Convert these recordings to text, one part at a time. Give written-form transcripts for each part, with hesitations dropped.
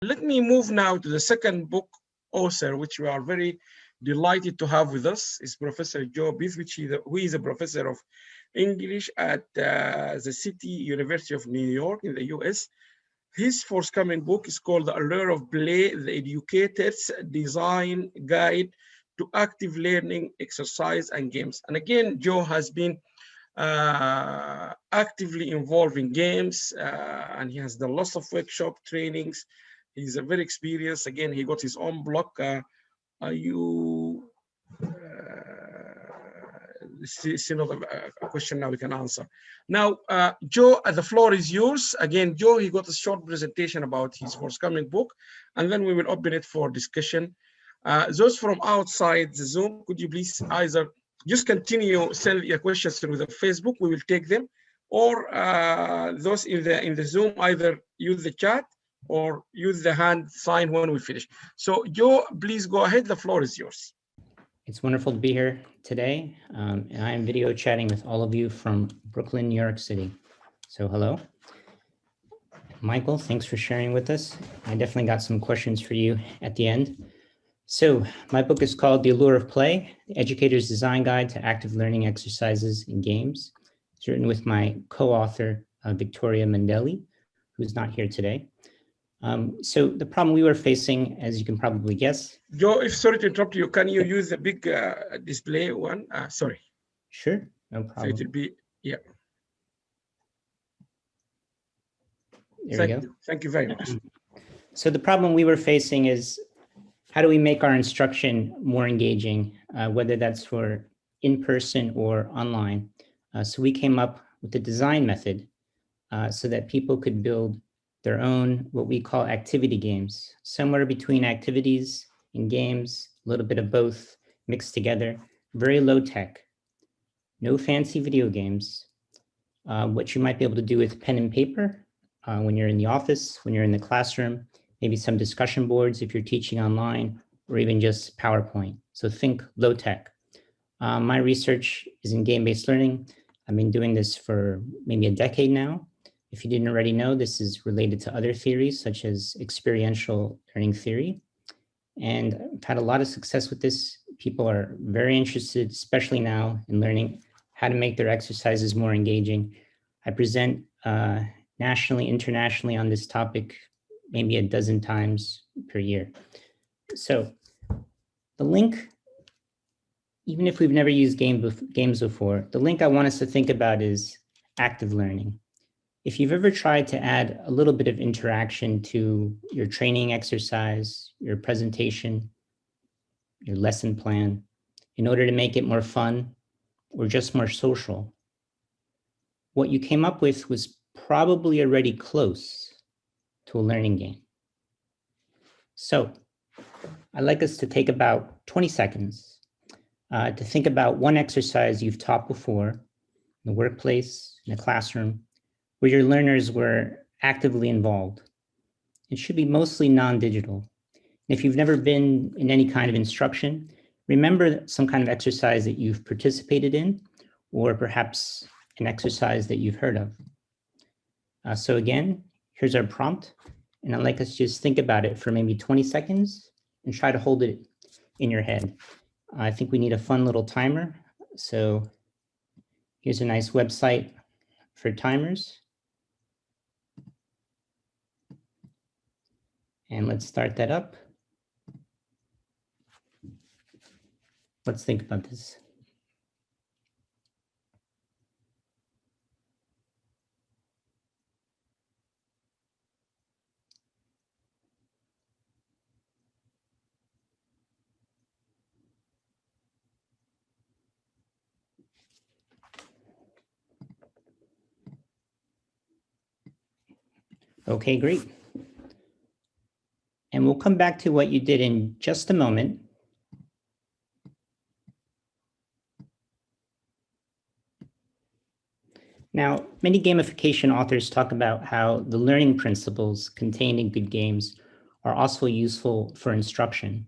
Let me move now to the second book author, which we are very delighted to have with us, is Professor Joe Bisz, who is a professor of English at the City University of New York in the US. His forthcoming book is called The Allure of Play, the Educator's Design Guide to Active Learning, Exercise, and Games. And again, Joe has been actively involved in games, and he has done lots of workshop trainings. He's a very experienced. Again, he got his own blog. It's another question now we can answer. Now, Joe, the floor is yours. Again, Joe, he got a short presentation about his forthcoming book, and then we will open it for discussion. Those from outside the Zoom, could you please either just continue send your questions through the Facebook, we will take them, or those in the Zoom, either use the chat or use the hand sign when we finish. So Joe, please go ahead, the floor is yours. It's wonderful to be here today, and I am video chatting with all of you from Brooklyn, New York City. So hello. Michael, thanks for sharing with us. I definitely got some questions for you at the end. So my book is called The Allure of Play, The Educator's Design Guide to Active Learning Exercises and Games. It's written with my co-author, Victoria Mondelli, who's not here today. So the problem we were facing, as you can probably guess. Joe, sorry to interrupt you, can you use the big display one? Sorry. Sure, no problem. So it will be, yeah. Thank you very much. So the problem we were facing is, how do we make our instruction more engaging, whether that's for in-person or online? So we came up with the design method so that people could build their own, what we call activity games, somewhere between activities and games, a little bit of both mixed together, very low tech, no fancy video games, what you might be able to do with pen and paper when you're in the office, when you're in the classroom, maybe some discussion boards if you're teaching online, or even just PowerPoint. So think low tech. My research is in game-based learning. I've been doing this for maybe a decade now. If you didn't already know, this is related to other theories such as experiential learning theory. And I've had a lot of success with this. People are very interested, especially now, in learning how to make their exercises more engaging. I present nationally, internationally on this topic maybe a dozen times per year. So the link, even if we've never used games before, the link I want us to think about is active learning. If you've ever tried to add a little bit of interaction to your training exercise, your presentation, your lesson plan, in order to make it more fun or just more social, what you came up with was probably already close to a learning game. So I'd like us to take about 20 seconds to think about one exercise you've taught before in the workplace, in a classroom, where your learners were actively involved. It should be mostly non-digital. If you've never been in any kind of instruction, remember some kind of exercise that you've participated in, or perhaps an exercise that you've heard of. So again, here's our prompt, and I'd like us to just think about it for maybe 20 seconds and try to hold it in your head. I think we need a fun little timer. So here's a nice website for timers. And let's start that up. Let's think about this. Okay, great. And we'll come back to what you did in just a moment. Now, many gamification authors talk about how the learning principles contained in good games are also useful for instruction,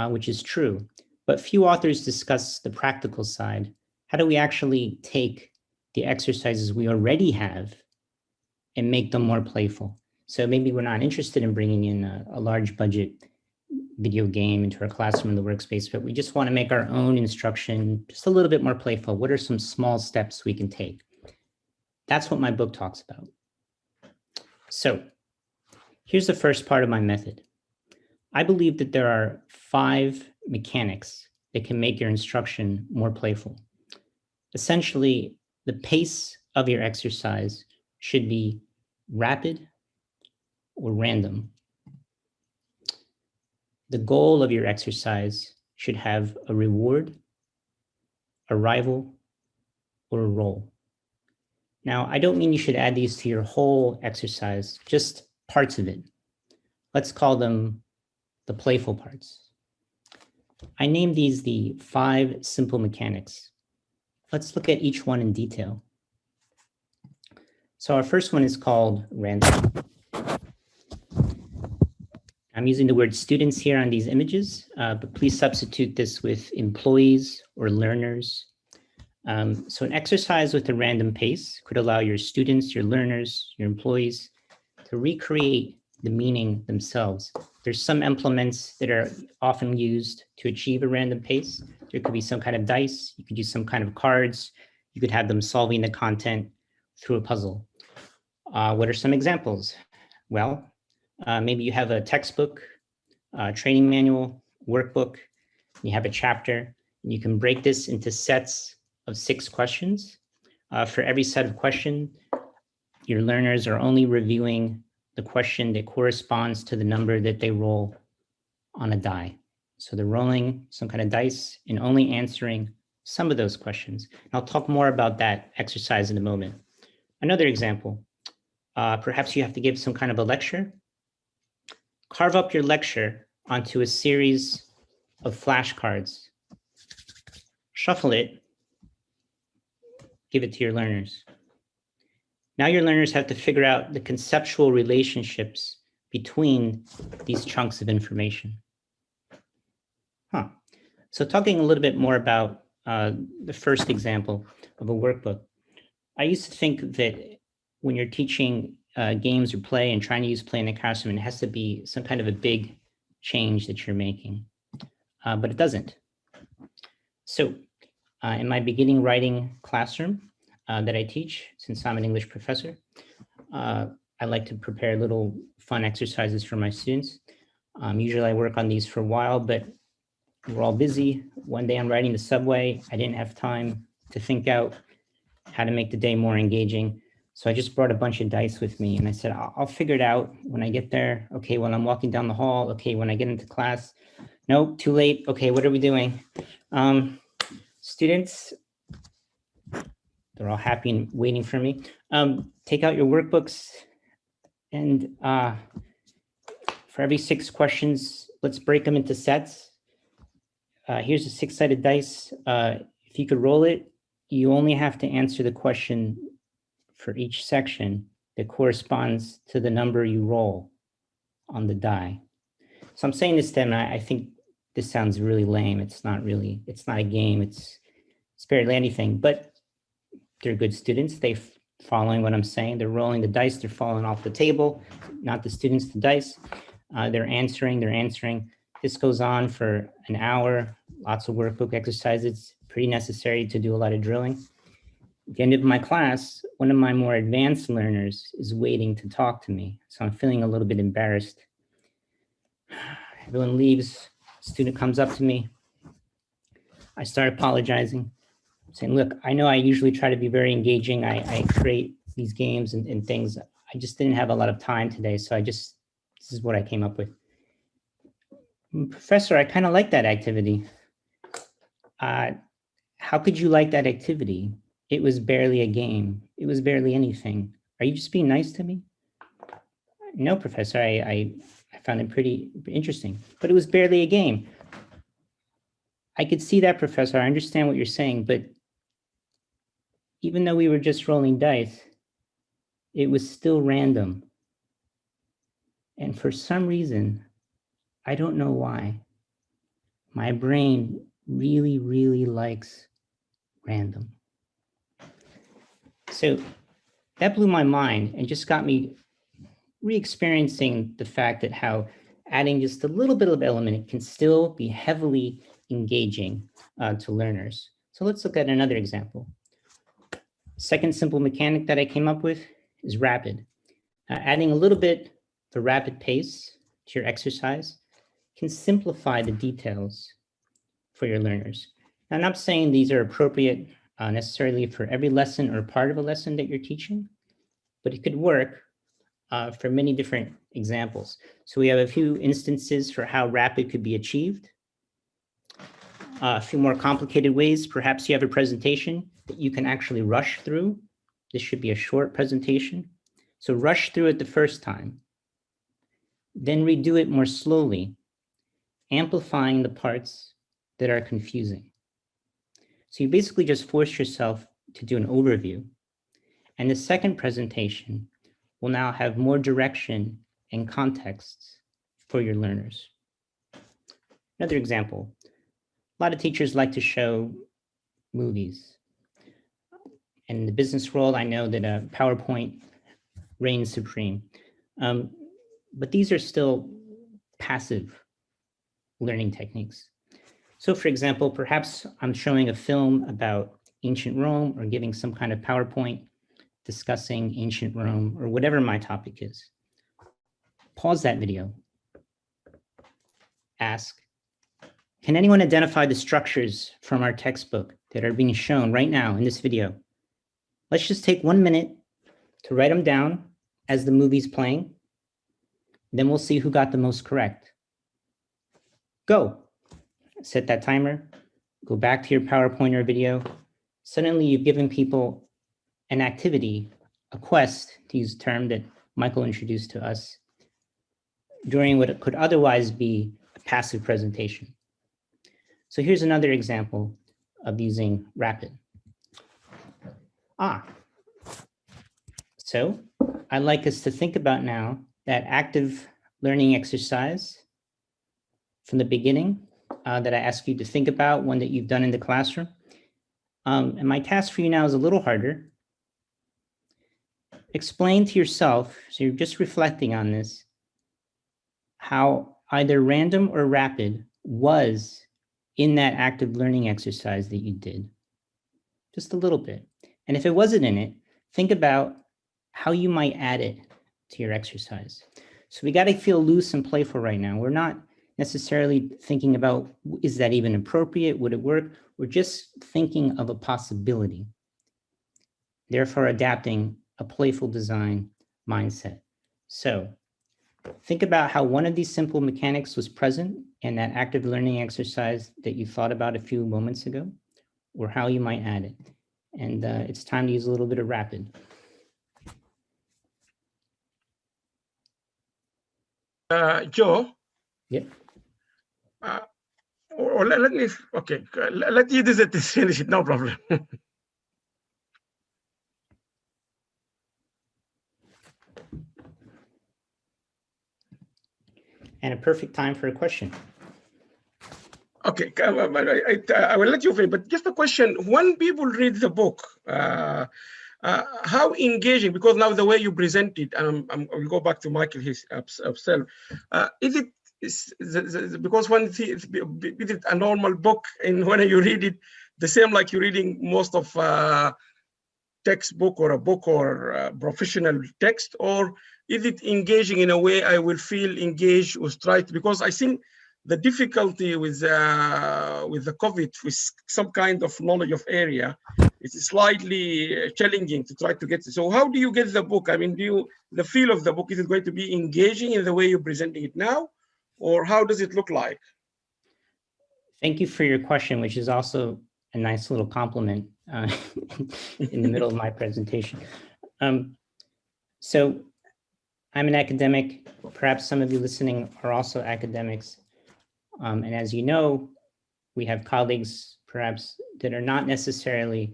which is true. But few authors discuss the practical side. How do we actually take the exercises we already have and make them more playful? So maybe we're not interested in bringing in a large budget video game into our classroom in the workspace, but we just want to make our own instruction just a little bit more playful. What are some small steps we can take? That's what my book talks about. So here's the first part of my method. I believe that there are 5 mechanics that can make your instruction more playful. Essentially, the pace of your exercise should be rapid or random. The goal of your exercise should have a reward, a rival, or a role. Now, I don't mean you should add these to your whole exercise, just parts of it. Let's call them the playful parts. I named these the 5 simple mechanics. Let's look at each one in detail. So our first one is called random. I'm using the word students here on these images, but please substitute this with employees or learners. So an exercise with a random pace could allow your students, your learners, your employees to recreate the meaning themselves. There's some implements that are often used to achieve a random pace. There could be some kind of dice. You could use some kind of cards. You could have them solving the content through a puzzle. What are some examples? Well, maybe you have a textbook, training manual, workbook, you have a chapter, and you can break this into sets of 6 questions. For every set of question, your learners are only reviewing the question that corresponds to the number that they roll on a die. So they're rolling some kind of dice and only answering some of those questions. And I'll talk more about that exercise in a moment. Another example, perhaps you have to give some kind of a lecture. Carve up your lecture onto a series of flashcards. Shuffle it, give it to your learners. Now your learners have to figure out the conceptual relationships between these chunks of information. So talking a little bit more about the first example of a workbook, I used to think that when you're teaching games or play and trying to use play in the classroom, it has to be some kind of a big change that you're making, but it doesn't. So in my beginning writing classroom that I teach, since I'm an English professor, I like to prepare little fun exercises for my students. Usually I work on these for a while, but we're all busy. One day I'm riding the subway. I didn't have time to think out how to make the day more engaging. So I just brought a bunch of dice with me and I said, I'll figure it out when I get there. Okay, when I'm walking down the hall. Okay, when I get into class. Nope, too late. Okay, what are we doing? Students, they're all happy and waiting for me. Take out your workbooks and for every 6 questions, let's break them into sets. Here's a 6-sided dice. If you could roll it, you only have to answer the question for each section that corresponds to the number you roll on the die. So I'm saying this to them, and I think this sounds really lame. It's not a game. It's barely anything, but they're good students. They're following what I'm saying. They're rolling the dice. They're falling off the table, not the students, the dice. They're answering. This goes on for an hour, lots of workbook exercises, pretty necessary to do a lot of drilling. At the end of my class, one of my more advanced learners is waiting to talk to me. So I'm feeling a little bit embarrassed. Everyone leaves, student comes up to me. I start apologizing, saying, look, I know I usually try to be very engaging. I create these games and things. I just didn't have a lot of time today. So this is what I came up with. Professor, I kind of like that activity. How could you like that activity? It was barely a game. It was barely anything. Are you just being nice to me? No, Professor, I found it pretty interesting, but it was barely a game. I could see that, Professor. I understand what you're saying, but even though we were just rolling dice, it was still random. And for some reason, I don't know why, my brain really, really likes random. So that blew my mind and just got me re-experiencing the fact that how adding just a little bit of element can still be heavily engaging to learners. So let's look at another example. Second simple mechanic that I came up with is rapid. Adding a little bit the rapid pace to your exercise can simplify the details for your learners. Now, I'm not saying these are appropriate necessarily for every lesson or part of a lesson that you're teaching, but it could work for many different examples. So we have a few instances for how rapid could be achieved. A few more complicated ways. Perhaps you have a presentation that you can actually rush through. This should be a short presentation. So rush through it the first time, then redo it more slowly, amplifying the parts that are confusing. So you basically just force yourself to do an overview. And the second presentation will now have more direction and context for your learners. Another example, a lot of teachers like to show movies. And in the business world, I know that PowerPoint reigns supreme. But these are still passive learning techniques. So for example, perhaps I'm showing a film about ancient Rome or giving some kind of PowerPoint discussing ancient Rome or whatever my topic is. Pause that video. Ask, can anyone identify the structures from our textbook that are being shown right now in this video? Let's just take 1 minute to write them down as the movie's playing. Then we'll see who got the most correct. Go. Set that timer. Go back to your PowerPoint or video. Suddenly you've given people an activity, a quest, to use a term that Michael introduced to us, during what could otherwise be a passive presentation. So here's another example of using rapid. So I'd like us to think about now that active learning exercise from the beginning that I ask you to think about, one that you've done in the classroom. And my task for you now is a little harder. Explain to yourself, so you're just reflecting on this, how either random or rapid was in that active learning exercise that you did. Just a little bit. And if it wasn't in it, think about how you might add it to your exercise. So we got to feel loose and playful right now. We're not necessarily thinking about, is that even appropriate? Would it work? We're just thinking of a possibility. Therefore, adapting a playful design mindset. So think about how one of these simple mechanics was present in that active learning exercise that you thought about a few moments ago, or how you might add it. And it's time to use a little bit of rapid. Joe? Yep. Or let me, okay, let you finish it, no problem. And a perfect time for a question. Okay, I will let you finish, but just a question. When people read the book, how engaging, because now the way you present it, I will go back to Michael himself, is it, because when is it a normal book, and when you read it, the same like you're reading most of textbook or a book or professional text, or is it engaging in a way I will feel engaged or try to, because I think the difficulty with the COVID, with some kind of knowledge of area, it's slightly challenging to try to get it. So how do you get the book? I mean, the feel of the book, is it going to be engaging in the way you're presenting it now, or how does it look like? Thank you for your question, which is also a nice little compliment in the middle of my presentation. So I'm an academic. Perhaps some of you listening are also academics. And as you know, we have colleagues perhaps that are not necessarily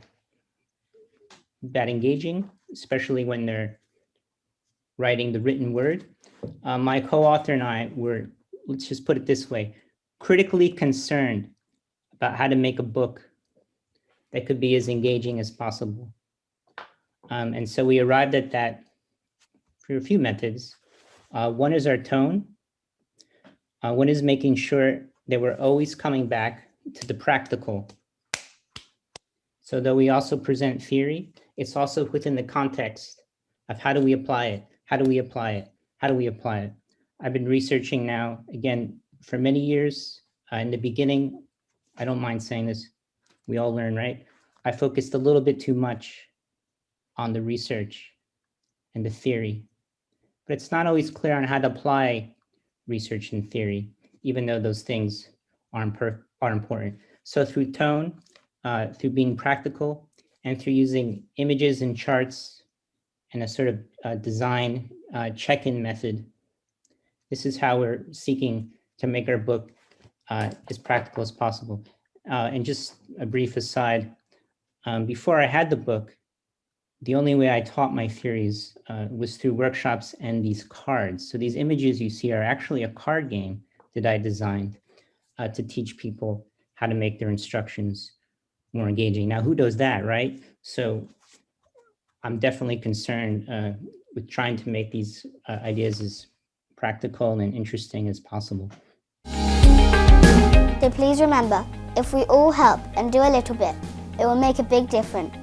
that engaging, especially when they're writing the written word. My co-author and I were, let's just put it this way, critically concerned about how to make a book that could be as engaging as possible. And so we arrived at that through a few methods. One is our tone. One is making sure that we're always coming back to the practical. So though we also present theory, it's also within the context of how do we apply it? How do we apply it? How do we apply it? I've been researching now, again, for many years. In the beginning, I don't mind saying this, we all learn, right? I focused a little bit too much on the research and the theory, but it's not always clear on how to apply research and theory, even though those things are important. So through tone, through being practical, and through using images and charts and a sort of design check-in method, this is how we're seeking to make our book as practical as possible. And just a brief aside, before I had the book, the only way I taught my theories was through workshops and these cards. So these images you see are actually a card game that I designed to teach people how to make their instructions more engaging. Now, who does that, right? So I'm definitely concerned with trying to make these ideas as practical and interesting as possible. So please remember, if we all help and do a little bit, it will make a big difference.